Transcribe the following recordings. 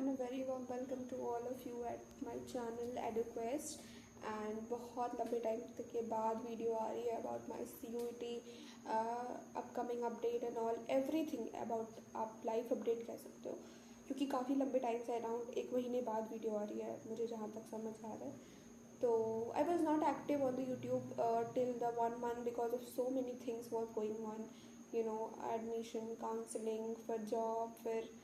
and a very warm welcome to all of you at my channel EduQuest। And बहुत लंबे time के बाद video आ रही है about my CUET upcoming update and all everything about, आप life update कह सकते हो, क्योंकि काफ़ी लंबे टाइम से अराउंड 1 महीने बाद वीडियो आ रही है मुझे जहाँ तक समझ आ रहा है। तो I was not active on the YouTube till the 1 month because of so many things was going on, you know, admission, counselling, फिर जॉब, फिर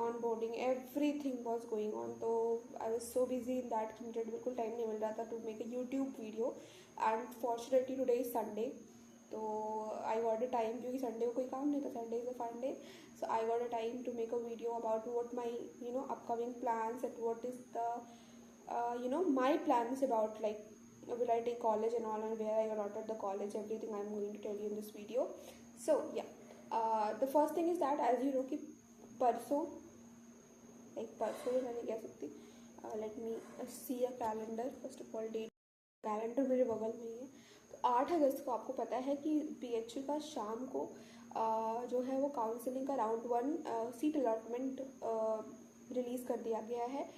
onboarding, everything was going on। तो I was so busy in that कि मुझे बिल्कुल time नहीं मिल रहा था to make a YouTube video। and fortunately today is Sunday, तो I got a time, क्योंकि संडे को कोई काम नहीं था, Sunday is a fun day, so I got a time to make a video about what my upcoming plans and what is the my plans about, like, will I take college and all, and where I got at the college, everything I'm going to tell you in this video। So yeah, the first thing is that, as you know, कि परसों मैं नहीं कह सकती, let me see a calendar. First of all date, calendar मेरे बगल में ही है। तो 8 अगस्त को आपको पता है कि BHU का शाम को जो है वो काउंसलिंग का राउंड 1 सीट अलॉटमेंट रिलीज़ कर दिया गया है।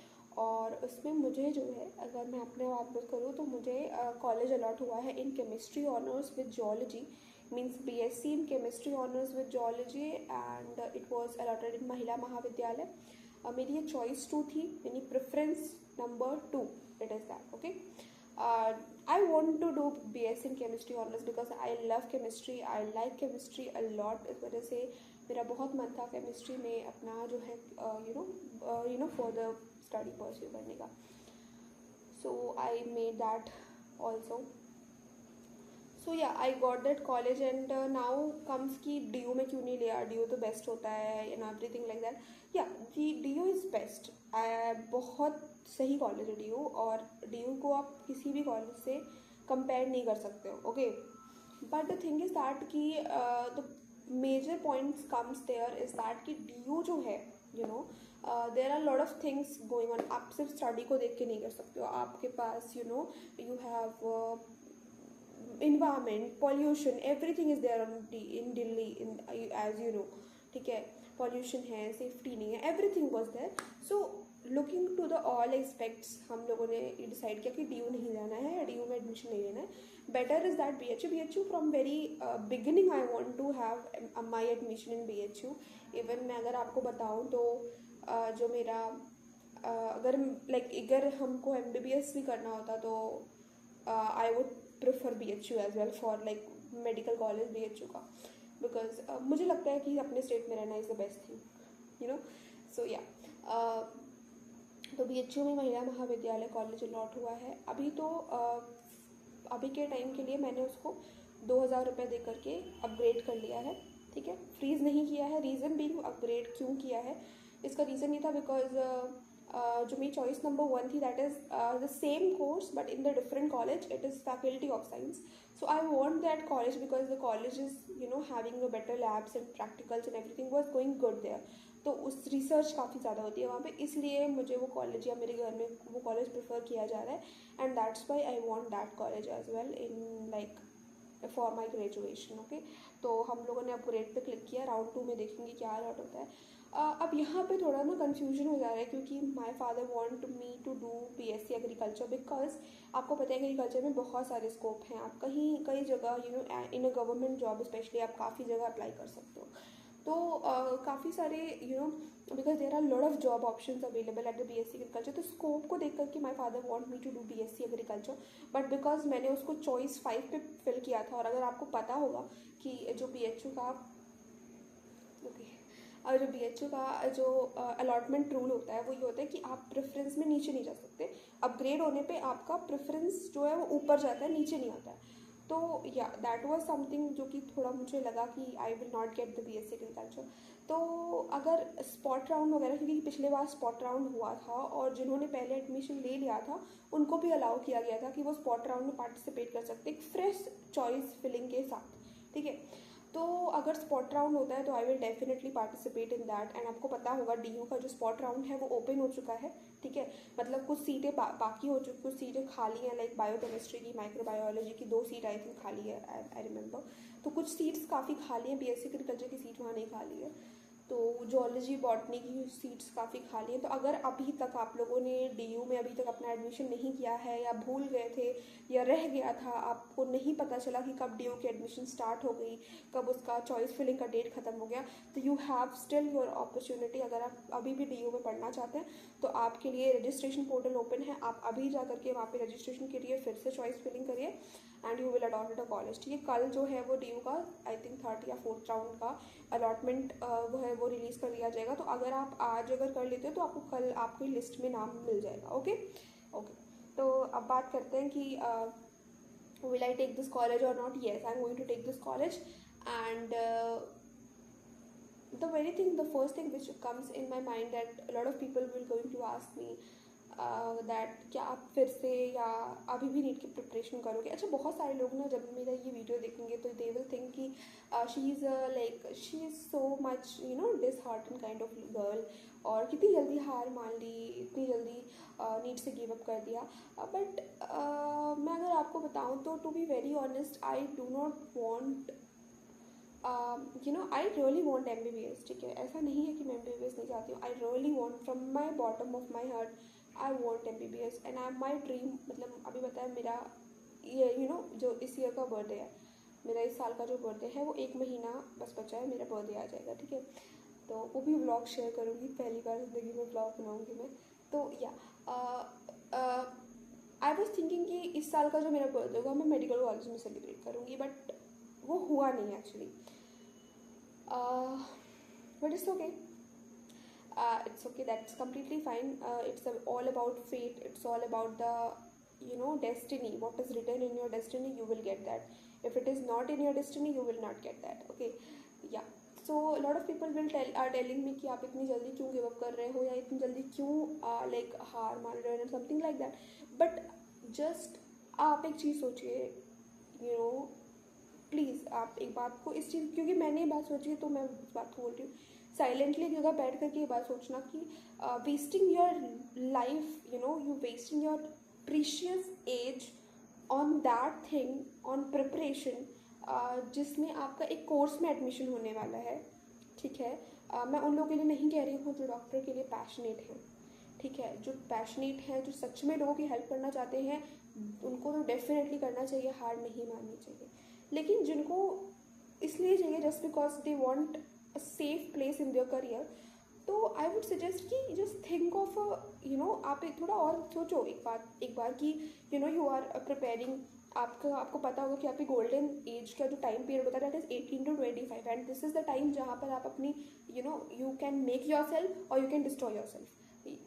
और उसमें मुझे जो है, अगर मैं अपने बात करूँ तो मुझे कॉलेज अलॉट हुआ है in chemistry honours with geology, means BSc in chemistry honors with geology, and it was allotted in महिला महाविद्यालय। मेरी ये choice 2 थी, यानी preference number 2, it is that, okay। I want to do BSc in chemistry honors because I love chemistry, I like chemistry a lot। इस वजह से मेरा बहुत मन था chemistry में अपना जो है further study pursue करने का। So I made that also। सो या I got that college and now comes कि DU में क्यों नहीं लिया, DU तो बेस्ट होता है एंड एवरीथिंग लाइक दैट। या DU इज़ बेस्ट, बहुत सही कॉलेज है DU, और DU को आप किसी भी कॉलेज से कंपेयर नहीं कर सकते हो, okay. But the thing is that कि the major points comes there is that कि DU जो है, there are lot of things going on. आप सिर्फ स्टडी को देख के नहीं कर सकते हो, आपके पास you have environment, pollution, everything is there in Delhi, as you know, ठीक है। pollution है, safety नहीं है, everything was there। so looking to the all aspects, हम लोगों ने डिसाइड किया कि DU नहीं जाना है, DU में एडमिशन नहीं लेना है। Better is that BHU from very beginning I want to have my admission in BHU। Even मैं अगर आपको बताऊँ तो जो मेरा अगर हमको MBBS भी करना होता तो I would prefer BHU as well for like medical college BHU का, बिकॉज मुझे लगता है कि अपने स्टेट में रहना is the best thing, so yeah. तो BHU में महिला महाविद्यालय कॉलेज अलॉट हुआ है। अभी तो अभी के टाइम के लिए मैंने उसको 2000 रुपये दे करके अपग्रेड कर लिया है, ठीक है। फ्रीज़ नहीं किया है। रीज़न भी अपग्रेड क्यों किया है, इसका रीज़न ये था बिकॉज जो मेरी चॉइस नंबर 1 थी, that is the same course but in the different college, it is faculty of science. So I want that college because the college is having a better labs and practicals and everything was going good there. तो उस research काफ़ी ज़्यादा होती है वहाँ पे, इसलिए मुझे वो कॉलेज या मेरे घर में वो कॉलेज प्रेफर किया जा रहा है, and that's why I want that college as well in like for my graduation, okay. तो हम लोगों ने अपग्रेड पे क्लिक किया, राउंड 2 में देखेंगे क्या अलॉट होता है। अब यहाँ पे थोड़ा ना कंफ्यूजन हो जा रहा है, क्योंकि my father want me to do BSc agriculture, because आपको पता है एग्रीकल्चर में बहुत सारे स्कोप हैं। आप कई जगह इन अ गवर्नमेंट जॉब स्पेशली आप काफ़ी जगह अप्लाई कर सकते हो। तो काफ़ी सारे because there are lot of job options available at the BSc agriculture. तो स्कोप को देख करके my father want me to do BSc agriculture, but because मैंने उसको चॉइस 5 पे फिल किया था। और अगर आपको पता होगा कि जो BHU का और जो BHU का जो अलॉटमेंट रूल होता है वो ये होता है कि आप प्रेफरेंस में नीचे नहीं जा सकते। अपग्रेड होने पे आपका प्रेफरेंस जो है वो ऊपर जाता है, नीचे नहीं आता है। तो या दैट वाज समथिंग जो कि थोड़ा मुझे लगा कि I will not get the BSc agriculture. तो अगर स्पॉट राउंड वगैरह, क्योंकि पिछले बार स्पॉट राउंड हुआ था और जिन्होंने पहले एडमिशन ले लिया था उनको भी अलाउ किया गया था कि वो स्पॉट राउंड में पार्टिसिपेट कर सकते एक फ्रेश चॉइस फिलिंग के साथ, ठीक है। तो अगर स्पॉट राउंड होता है तो I will definitely participate in that. And आपको पता होगा DU का जो स्पॉट राउंड है वो ओपन हो चुका है, ठीक है। मतलब कुछ सीटें बाकी हो चुकी, कुछ सीटें खाली हैं, लाइक बायोकेमिस्ट्री की, माइक्रोबायोलॉजी की 2 सीट आई थिंक खाली है, आई रिमेंबर। तो कुछ सीट्स काफ़ी खाली हैं, BSc एग्रीकल्चर की सीट वहाँ नहीं खाली है। तो जूलॉजी बॉटनी की सीट्स काफ़ी खाली हैं। तो अगर अभी तक आप लोगों ने डीयू में अभी तक अपना एडमिशन नहीं किया है, या भूल गए थे, या रह गया था, आपको नहीं पता चला कि कब डीयू की एडमिशन स्टार्ट हो गई, कब उसका चॉइस फिलिंग का डेट ख़त्म हो गया, तो you have still your opportunity. अगर आप अभी भी डीयू में पढ़ना चाहते हैं तो आपके लिए रजिस्ट्रेशन पोर्टल ओपन है। आप अभी जा करके वहाँ पे रजिस्ट्रेशन करिए, फिर से चॉइस फिलिंग करिए, and you will allotted a college. ठीक है, कल जो है वो डीयू का आई थिंक 3rd या 4th राउंड का अलॉटमेंट वो रिलीज़ कर दिया जाएगा। तो अगर आप आज अगर कर लेते हो तो आपको कल आपकी लिस्ट में नाम मिल जाएगा। ओके ओके, तो अब बात करते हैं कि will I take this college or not? Yes, I'm going to take this college, and the first thing which comes in my mind that a lot of people will going to ask me that क्या आप फिर से या अभी भी NEET की preparation करोगे। अच्छा, बहुत सारे लोग ना जब मेरा ये वीडियो देखेंगे तो दे विल थिंक कि she is so much dishearten kind of girl, और कितनी जल्दी हार मान ली, इतनी जल्दी नीट से गिव अप कर दिया। बट मैं अगर आपको बताऊँ तो to be very honest, I do not want I really want MBBS। ठीक है, ऐसा नहीं है कि मैं MBBS नहीं चाहती हूँ। आई really want from my bottom of my heart, I want MBBS and I my dream. मतलब अभी बताया मेरा ये जो इस ईयर का बर्थडे है, मेरा इस साल का जो बर्थडे है वो 1 महीना बस बचा है, मेरा बर्थडे आ जाएगा। ठीक है, तो वो भी व्लॉग शेयर करूँगी, पहली बार ज़िंदगी में व्लॉग बनाऊँगी मैं। तो या आई वॉज थिंकिंग कि इस साल का जो मेरा बर्थडे होगा मैं मेडिकल कॉलेज में सेलिब्रेट करूँगी, बट वो हुआ नहीं actually. But it's okay. It's okay. That's completely fine. It's all about fate. It's all about the destiny. What is written in your destiny, you will get that. If it is not in your destiny, you will not get that. Okay. Yeah. So a lot of people are telling me कि आप इतनी जल्दी क्यों give up कर रहे हो, या इतनी जल्दी क्यों like हार मान रहे हो, something like that. But just आप एक चीज़ सोचिए, प्लीज़ आप एक बात को इस चीज़, क्योंकि मैंने ये बात सोची है तो मैं उस बात को बोल रही हूँ साइलेंटली, एक जगह बैठ करके ये बात सोचना कि wasting your life, you wasting your precious age on that thing, on preparation, जिसमें आपका एक कोर्स में एडमिशन होने वाला है। ठीक है, मैं उन लोगों के लिए नहीं कह रही हूँ जो डॉक्टर के लिए पैशनेट हैं। ठीक है, जो पैशनेट हैं, जो सच में लोगों की हेल्प करना चाहते हैं, उनको तो डेफिनेटली करना चाहिए, हार नहीं माननी चाहिए। लेकिन जिनको इसलिए चाहिए just because they want a safe place in their career, तो आई वुड सजेस्ट कि जस्ट थिंक ऑफ आप एक थोड़ा और सोचो एक बार कि यू आर प्रिपेयरिंग। आपको पता होगा कि आपकी गोल्डन एज का जो टाइम पीरियड होता है that is 18 to 25, and this is the time जहाँ पर आप अपनी you can make yourself और you can destroy yourself.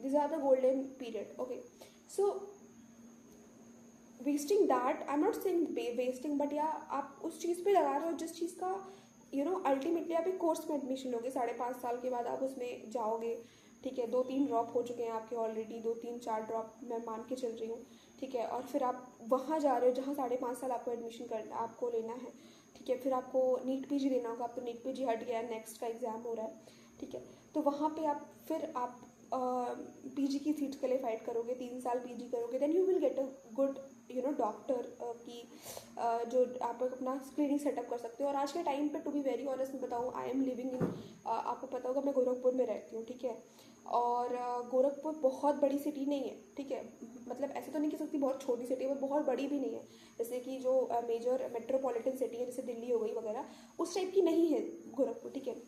This are the golden period. Okay, so wasting that, I am not saying wasting, but या आप उस चीज़ पे लगा रहे हो जिस चीज़ का अल्टीमेटली आप एक कोर्स में एडमिशन लोगे, 5.5 साल के बाद आप उसमें जाओगे। ठीक है, 2-3 ड्रॉप हो चुके हैं आपके ऑलरेडी, 2-3-4 ड्रॉप मैं मान के चल रही हूँ। ठीक है, और फिर आप वहाँ जा रहे हो जहाँ 5.5 साल आपको एडमिशन करना, आपको लेना है। ठीक है, फिर आपको नीट PG देना होगा, अब तो नीट PG हट गया है, नेक्स्ट का एग्ज़ाम हो रहा है। ठीक है, तो वहाँ पे आप PG की सीट के लिए फाइट करोगे, 3 साल PG करोगे, then you will get a good doctor की जो आप अपना क्लिनिक सेटअप कर सकते हो। और आज के टाइम पे टू बी वेरी ऑनेस्ट मैं बताऊँ, आई एम लिविंग इन, आपको पता होगा मैं गोरखपुर में रहती हूँ। ठीक है, और गोरखपुर बहुत बड़ी सिटी नहीं है। ठीक है, मतलब ऐसे तो नहीं कह सकती बहुत छोटी सिटी है, वो बहुत बड़ी भी नहीं है, जैसे कि जो मेजर मेट्रोपॉलिटन सिटी है जैसे दिल्ली हो गई वगैरह, उस टाइप की नहीं है गोरखपुर। ठीक है,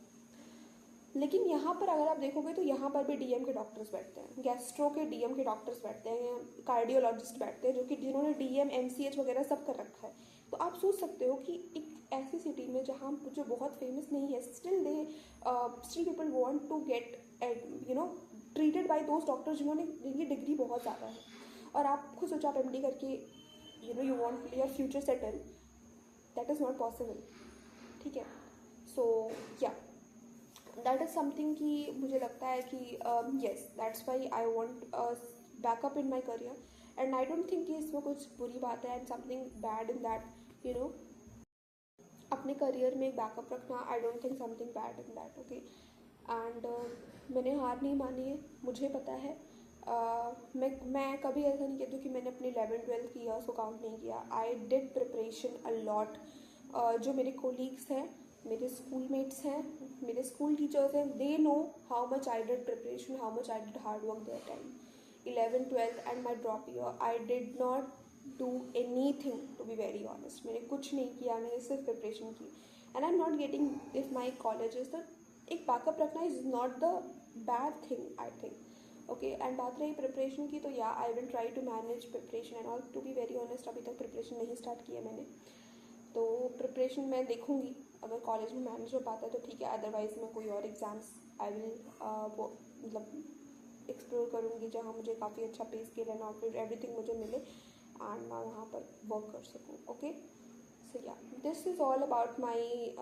लेकिन यहाँ पर अगर आप देखोगे तो यहाँ पर भी DM के डॉक्टर्स बैठते हैं, गैस्ट्रो के DM के डॉक्टर्स बैठते हैं, कार्डियोलॉजिस्ट बैठते हैं, जो कि जिन्होंने DM MCH वगैरह सब कर रखा है। तो आप सोच सकते हो कि एक ऐसी सिटी में जहाँ जो बहुत फेमस नहीं है, still people want to get treated by those doctors जिनकी डिग्री बहुत ज़्यादा है। और आप खुद सोचो, आप MD करके you want your future settle, that is not possible. ठीक है, सो या दैट इज़ समथिंग कि मुझे लगता है कि yes, that's why I want backup in my career, and I don't think कि इसमें कुछ बुरी बात है and something bad in that. अपने करियर में एक बैकअप रखना, I don't think something bad in that. Okay, and मैंने हार नहीं मानी है, मुझे पता है। मैं कभी ऐसा नहीं कहती कि मैंने अपने 11-12 ईयर्स को काउंट नहीं किया। आई डिड प्रिपरेशन अ लॉट। जो मेरे कोलीग्स हैं, मेरे स्कूलमेट्स हैं, मेरे स्कूल टीचर्स हैं, they know how much I did preparation, how much I did hard work their time. 11th 12th and my drop year, I did not do anything to be very honest. मैंने कुछ नहीं किया, मैंने सिर्फ preparation की. And I am not getting if my colleges, तो एक backup रखना is not the bad thing I think. Okay, एंड बात रही प्रिपरेशन की, तो या आई will try to manage preparation and all. To be very honest अभी तक प्रिपरेशन नहीं स्टार्ट किया मैंने, तो प्रिपरेशन मैं देखूंगी. अगर कॉलेज में मैनेज हो पाता है तो ठीक है, अदरवाइज मैं कोई और एग्ज़ाम्स आई विल वो मतलब एक्सप्लोर करूँगी जहाँ मुझे काफ़ी अच्छा पे स्केल एंड आउटफिट एवरीथिंग मुझे मिले एंड मैं वहाँ पर वर्क कर सकूँ. ओके, सो या this is all about my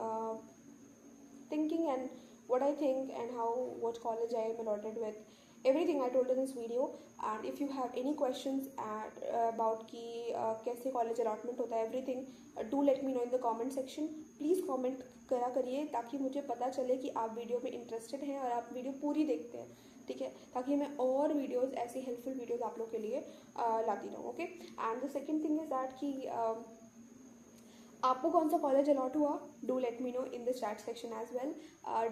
thinking and what I think and how what college I am allotted with, everything I told in this video. And if you have any questions about कि कैसे college allotment होता है everything, do let me know in the comment section. Please comment करा करिए ताकि मुझे पता चले कि आप वीडियो में इंटरेस्टेड हैं और आप वीडियो पूरी देखते हैं, ठीक है, ताकि मैं और वीडियोस ऐसी हेल्पफुल वीडियोस आप लोग के लिए लाती रहूँ. Okay, and the second thing is that कि आपको कौन सा कॉलेज अलॉट हुआ, do let me know in the chat section as well.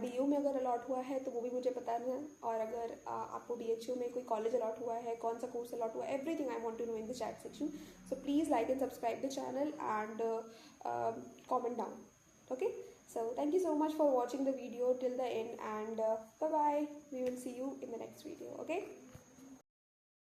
DU में अगर अलॉट हुआ है तो वो भी मुझे पता है, और अगर आपको BHU में कोई कॉलेज अलॉट हुआ है, कौन सा कोर्स अलॉट हुआ है, everything I want to know in the chat section. So please like and subscribe the channel and comment down. Okay, so thank you so much for watching the video till the end and bye bye. We will see you in the next video. Okay.